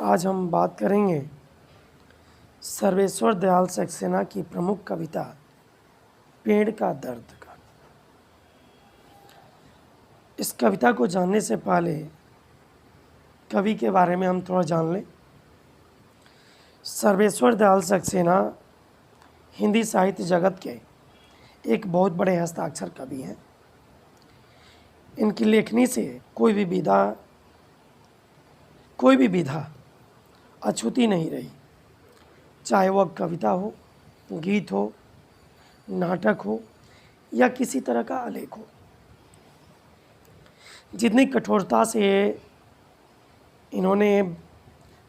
आज हम बात करेंगे सर्वेश्वर दयाल सक्सेना की प्रमुख कविता पेड़ का दर्द का। इस कविता को जानने से पहले कवि के बारे में हम थोड़ा जान लें। सर्वेश्वर दयाल सक्सेना हिंदी साहित्य जगत के एक बहुत बड़े हस्ताक्षर कवि हैं। इनकी लेखनी से कोई भी विधा अछूती नहीं रही, चाहे वह कविता हो, गीत हो, नाटक हो या किसी तरह का आलेख हो। जितनी कठोरता से इन्होंने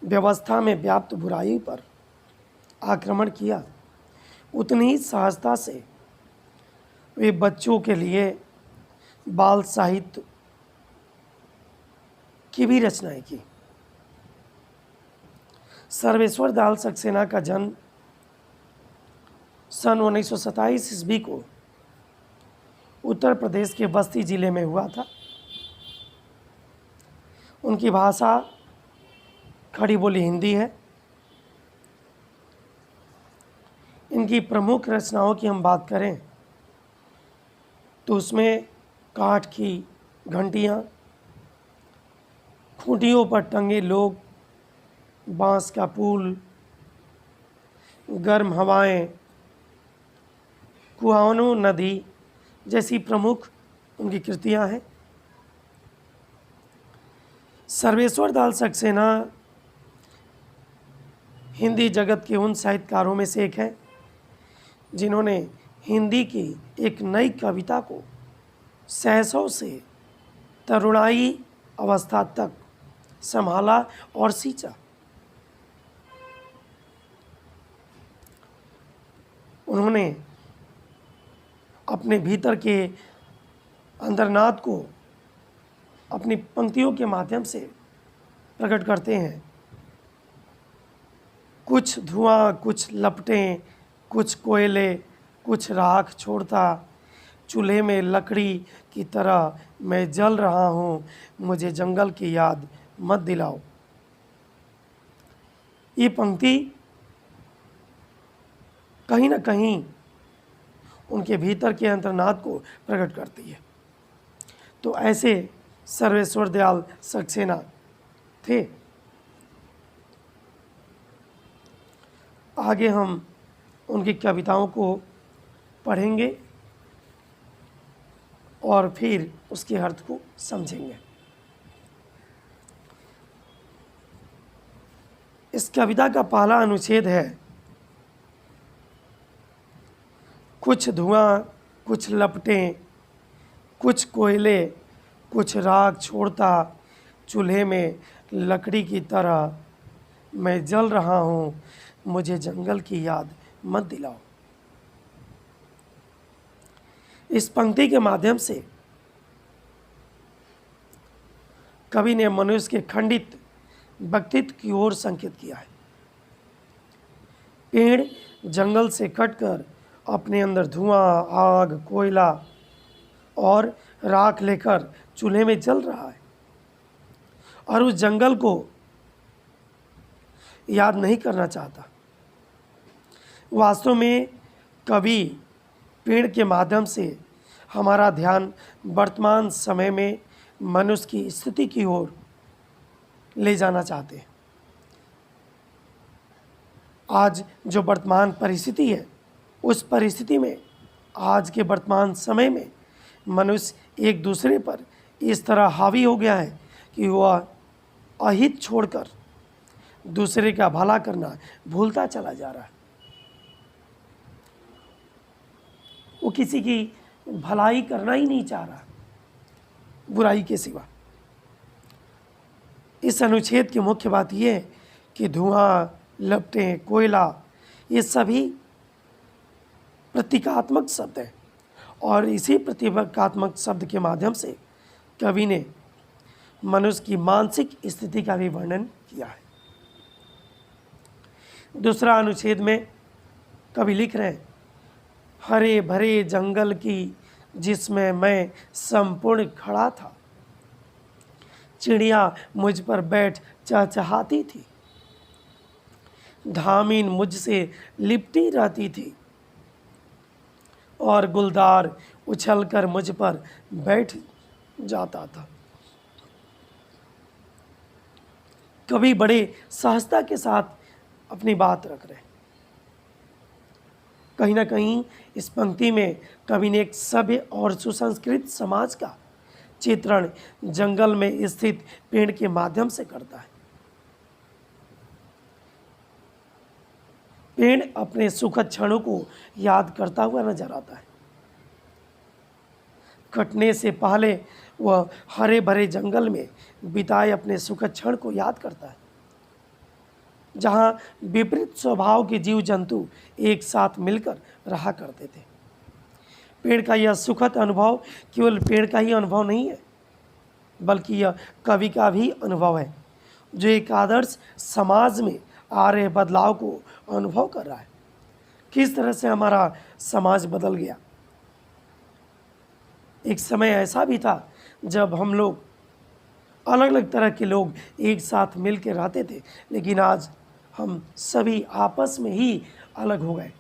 व्यवस्था में व्याप्त बुराई पर आक्रमण किया, उतनी ही सहजता से वे बच्चों के लिए बाल साहित्य की भी रचनाएं की। सर्वेश्वर दयाल सक्सेना का जन्म सन 1927 ईस्वी को उत्तर प्रदेश के बस्ती जिले में हुआ था। उनकी भाषा खड़ी बोली हिंदी है। इनकी प्रमुख रचनाओं की हम बात करें तो उसमें काठ की घंटियाँ, खूंटियों पर टंगे लोग, बांस का पुल, गर्म हवाएं, कुआनो नदी जैसी प्रमुख उनकी कृतियां हैं। सर्वेश्वर दयाल सक्सेना हिंदी जगत के उन साहित्यकारों में से एक हैं जिन्होंने हिंदी की एक नई कविता को सहसों से तरुणाई अवस्था तक संभाला और सींचा। उन्होंने अपने भीतर के अंतर्नाद को अपनी पंक्तियों के माध्यम से प्रकट करते हैं। कुछ धुआं, कुछ लपटें, कुछ कोयले, कुछ राख छोड़ता, चूल्हे में लकड़ी की तरह मैं जल रहा हूँ, मुझे जंगल की याद मत दिलाओ। ये पंक्ति कहीं ना कहीं उनके भीतर के अंतर्नाद को प्रकट करती है। तो ऐसे सर्वेश्वर दयाल सक्सेना थे। आगे हम उनकी कविताओं को पढ़ेंगे और फिर उसके अर्थ को समझेंगे। इस कविता का पहला अनुच्छेद है, कुछ धुआं, कुछ लपटें, कुछ कोयले, कुछ राख छोड़ता, चूल्हे में लकड़ी की तरह मैं जल रहा हूँ, मुझे जंगल की याद मत दिलाओ। इस पंक्ति के माध्यम से कवि ने मनुष्य के खंडित व्यक्तित्व की ओर संकेत किया है। पेड़ जंगल से कटकर अपने अंदर धुआं, आग, कोयला और राख लेकर चूल्हे में जल रहा है और उस जंगल को याद नहीं करना चाहता। वास्तव में कवि पेड़ के माध्यम से हमारा ध्यान वर्तमान समय में मनुष्य की स्थिति की ओर ले जाना चाहते हैं। आज जो वर्तमान परिस्थिति है, उस परिस्थिति में आज के वर्तमान समय में मनुष्य एक दूसरे पर इस तरह हावी हो गया है कि वह अहित छोड़कर दूसरे का भला करना भूलता चला जा रहा है। वो किसी की भलाई करना ही नहीं चाह रहा बुराई के सिवा। इस अनुच्छेद की मुख्य बात यह है कि धुआं, लपटें, कोयला ये सभी प्रतीकात्मक शब्द हैं और इसी प्रतीकात्मक शब्द के माध्यम से कवि ने मनुष्य की मानसिक स्थिति का भी वर्णन किया है। दूसरा अनुच्छेद में कवि लिख रहे हैं, हरे भरे जंगल की जिसमें मैं संपूर्ण खड़ा था, चिड़िया मुझ पर बैठ चहचहाती थी, धामीन मुझसे लिपटी रहती थी और गुलदार उछलकर मुझ पर बैठ जाता था। कवि बड़े सहजता के साथ अपनी बात रख रहे हैं। कहीं ना कहीं इस पंक्ति में कवि ने एक सभ्य और सुसंस्कृत समाज का चित्रण जंगल में स्थित पेड़ के माध्यम से करता है। पेड़ अपने सुखद क्षणों को याद करता हुआ नजर आता है। कटने से पहले वह हरे भरे जंगल में बिताए अपने सुखद क्षण को याद करता है, जहाँ विपरीत स्वभाव के जीव जंतु एक साथ मिलकर रहा करते थे। पेड़ का यह सुखद अनुभव केवल पेड़ का ही अनुभव नहीं है, बल्कि यह कवि का भी अनुभव है, जो एक आदर्श समाज में आ रहे बदलाव को अनुभव कर रहा है। किस तरह से हमारा समाज बदल गया। एक समय ऐसा भी था जब हम लोग अलग अलग तरह के लोग एक साथ मिल के रहते थे, लेकिन आज हम सभी आपस में ही अलग हो गए।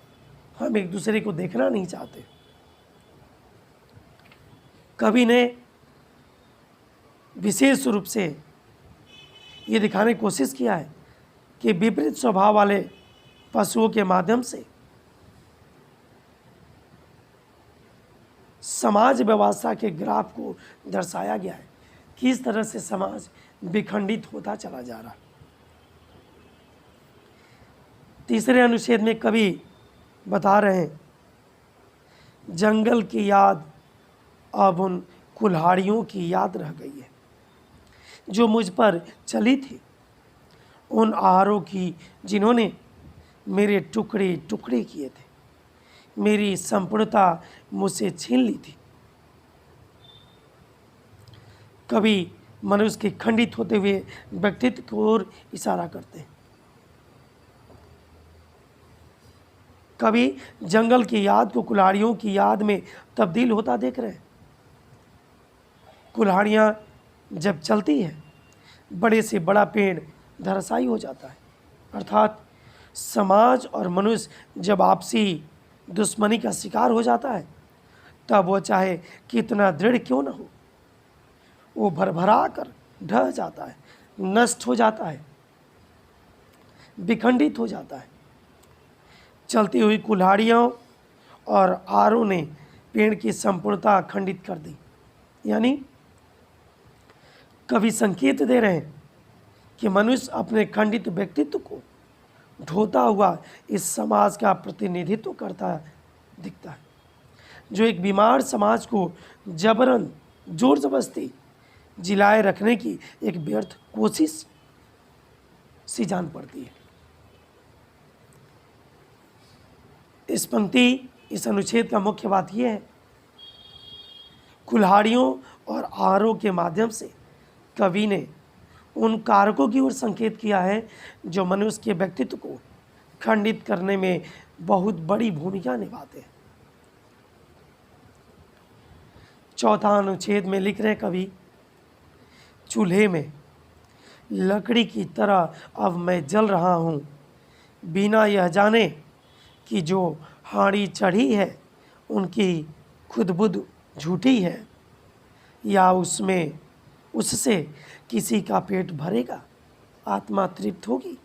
हम एक दूसरे को देखना नहीं चाहते। कवि ने विशेष रूप से ये दिखाने की कोशिश किया है कि विपरीत स्वभाव वाले पशुओं के माध्यम से समाज व्यवस्था के ग्राफ को दर्शाया गया है। किस तरह से समाज विखंडित होता चला जा रहा है। तीसरे अनुच्छेद में कवि बता रहे हैं, जंगल की याद अब उन कुल्हाड़ियों की याद रह गई है जो मुझ पर चली थी, उन आहारों की जिन्होंने मेरे टुकड़े टुकड़े किए थे, मेरी संपूर्णता मुझसे छीन ली थी। कवि मनुष्य के खंडित होते हुए व्यक्तित्व की ओर इशारा करते हैं। कवि जंगल की याद को कुल्हाड़ियों की याद में तब्दील होता देख रहे हैं। कुल्हाड़ियाँ जब चलती है, बड़े से बड़ा पेड़ धराशायी हो जाता है। अर्थात समाज और मनुष्य जब आपसी दुश्मनी का शिकार हो जाता है, तब वह चाहे कितना दृढ़ क्यों न हो, वो भरभरा कर ढह जाता है, नष्ट हो जाता है, विखंडित हो जाता है। चलती हुई कुल्हाड़ियों और आरों ने पेड़ की संपूर्णता खंडित कर दी। यानी कवि संकेत दे रहे हैं कि मनुष्य अपने खंडित व्यक्तित्व को ढोता हुआ इस समाज का प्रतिनिधित्व करता दिखता है, जो एक बीमार समाज को जबरन जोर जबरदस्ती जिलाए रखने की एक व्यर्थ कोशिश सी जान पड़ती है। इस पंक्ति, इस अनुच्छेद का मुख्य बात यह है, कुल्हाड़ियों और आहारों के माध्यम से कवि ने उन कारकों की ओर संकेत किया है जो मनुष्य के व्यक्तित्व को खंडित करने में बहुत बड़ी भूमिका निभाते हैं। चौथा अनुच्छेद में लिख रहे कवि, चूल्हे में लकड़ी की तरह अब मैं जल रहा हूँ, बिना यह जाने कि जो हांडी चढ़ी है उनकी खुदबुद झूठी है, या उससे किसी का पेट भरेगा, आत्मा तृप्त होगी।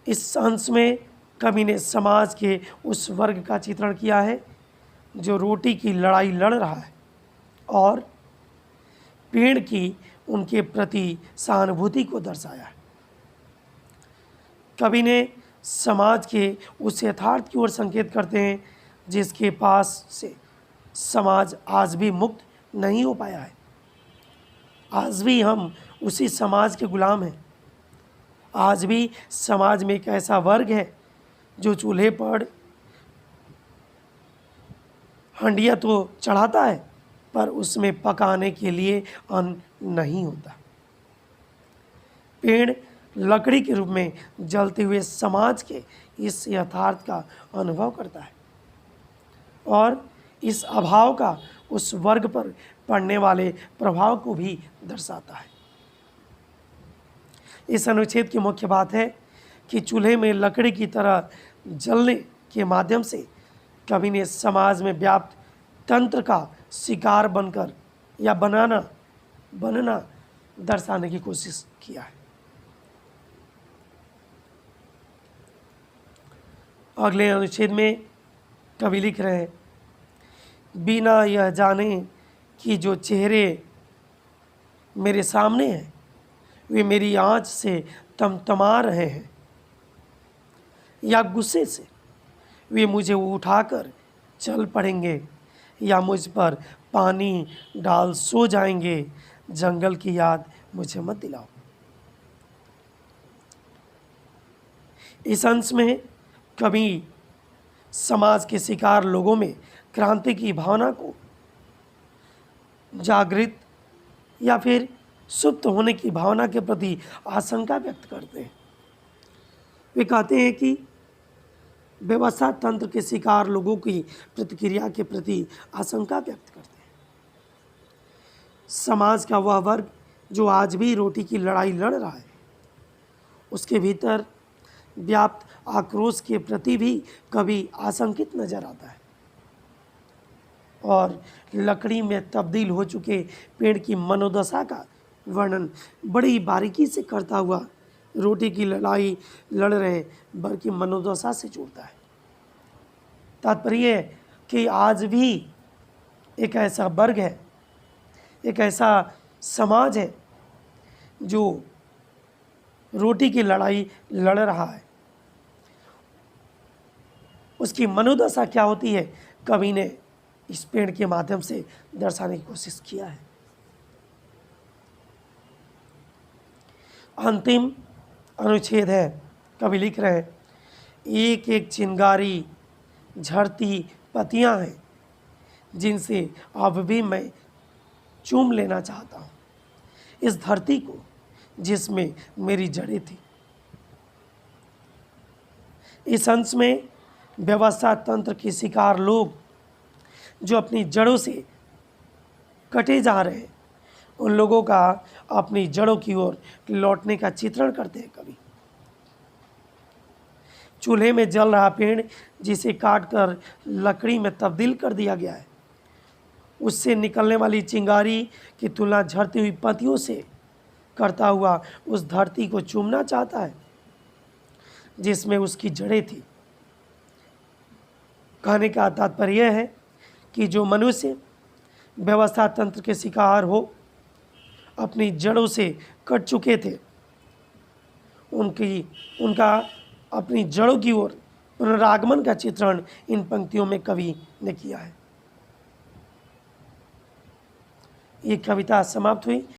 इस अंश में कवि ने समाज के उस वर्ग का चित्रण किया है जो रोटी की लड़ाई लड़ रहा है और पेड़ की उनके प्रति सहानुभूति को दर्शाया है। कवि ने समाज के उस यथार्थ की ओर संकेत करते हैं जिसके पास से समाज आज भी मुक्त नहीं हो पाया है। आज भी हम उसी समाज के गुलाम हैं। आज भी समाज में एक ऐसा वर्ग है जो चूल्हे पर हंडिया तो चढ़ाता है, पर उसमें पकाने के लिए अन्न नहीं होता। पेड़ लकड़ी के रूप में जलते हुए समाज के इस यथार्थ का अनुभव करता है और इस अभाव का उस वर्ग पर पड़ने वाले प्रभाव को भी दर्शाता है। इस अनुच्छेद की मुख्य बात है कि चूल्हे में लकड़ी की तरह जलने के माध्यम से कवि ने समाज में व्याप्त तंत्र का शिकार बनकर या बनना दर्शाने की कोशिश किया है। अगले अनुच्छेद में कवि लिख रहे हैं, बिना यह जाने कि जो चेहरे मेरे सामने हैं वे मेरी आँच से तमतमा रहे हैं या गुस्से से वे मुझे उठाकर चल पड़ेंगे या मुझ पर पानी डाल सो जाएंगे, जंगल की याद मुझे मत दिलाओ। इस अंश में कवि समाज के शिकार लोगों में क्रांति की भावना को जागृत या फिर सुप्त होने की भावना के प्रति आशंका व्यक्त करते हैं। वे कहते हैं कि व्यवस्था तंत्र के शिकार लोगों की प्रतिक्रिया के प्रति आशंका व्यक्त करते हैं। समाज का वह वर्ग जो आज भी रोटी की लड़ाई लड़ रहा है, उसके भीतर व्याप्त आक्रोश के प्रति भी कभी आशंकित नजर आता है और लकड़ी में तब्दील हो चुके पेड़ की मनोदशा का वर्णन बड़ी बारीकी से करता हुआ रोटी की लड़ाई लड़ रहे वर्ग की मनोदशा से जोड़ता है। तात्पर्य है कि आज भी एक ऐसा वर्ग है, एक ऐसा समाज है जो रोटी की लड़ाई लड़ रहा है। उसकी मनोदशा क्या होती है, कवि ने इस पेड़ के माध्यम से दर्शाने की कोशिश किया है। अंतिम अनुच्छेद है, कवि लिख रहे हैं, एक एक चिंगारी झड़ती पत्तियां हैं जिनसे अब भी मैं चूम लेना चाहता हूँ इस धरती को जिसमें मेरी जड़ें थी। इस अंश में व्यवस्था तंत्र के शिकार लोग जो अपनी जड़ों से कटे जा रहे हैं, उन लोगों का अपनी जड़ों की ओर लौटने का चित्रण करते हैं कवि। चूल्हे में जल रहा पेड़ जिसे काटकर लकड़ी में तब्दील कर दिया गया है, उससे निकलने वाली चिंगारी की तुलना झड़ती हुई पत्तियों से करता हुआ उस धरती को चूमना चाहता है जिसमें उसकी जड़ें थी। कहने का तात्पर्य है कि जो मनुष्य व्यवस्था तंत्र के शिकार हो अपनी जड़ों से कट चुके थे, उनका अपनी जड़ों की ओर पुनरागमन का चित्रण इन पंक्तियों में कवि ने किया है। ये कविता समाप्त हुई।